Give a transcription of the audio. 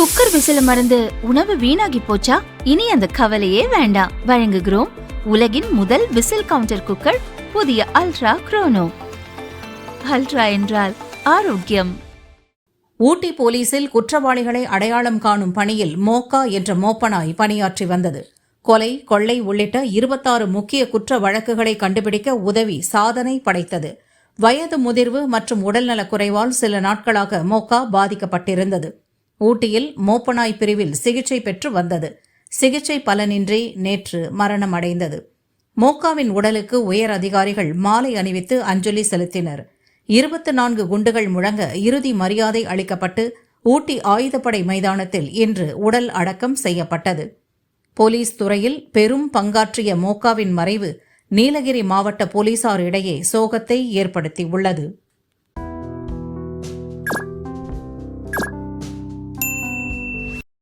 Cooker விசில மறந்து உணவு வீணாகி போச்சா? இனி அந்த கவலையே வேண்டாம். வழங்குகிறோம் உலகின் முதல் விசில் கவுண்டர் குக்கர், புதிய அல்ட்ரா குரோனோ. அல்ட்ரா என்றால் ஆரோக்கியம். ஊட்டி போலீசில் குற்றவாளிகளை அடையாளம் காணும் பணியில் மோக்கா என்ற மோப்பனாய் பணியாற்றி வந்தது. கொலை, கொள்ளை உள்ளிட்ட 26 முக்கிய குற்ற வழக்குகளை கண்டுபிடிக்க உதவி சாதனை படைத்தது. வயது முதிர்வு மற்றும் உடல்நலக் குறைவால் சில நாட்களாக மோக்கா பாதிக்கப்பட்டிருந்தது. ஊட்டியில் மோப்பனாய் பிரிவில் சிகிச்சை பெற்று வந்தது. சிகிச்சை பலனின்றி நேற்று மரணம் அடைந்தது. மோக்காவின் உடலுக்கு உயர் அதிகாரிகள் மாலை அணிவித்து அஞ்சலி செலுத்தினர். 24 குண்டுகள் முழங்க இறுதி மரியாதை அளிக்கப்பட்டு ஊட்டி ஆயுதப்படை மைதானத்தில் இன்று உடல் அடக்கம் செய்யப்பட்டது. போலீஸ் துறையில் பெரும் பங்காற்றிய மோக்காவின் மறைவு நீலகிரி மாவட்ட போலீசார் இடையே சோகத்தை ஏற்படுத்தியுள்ளது.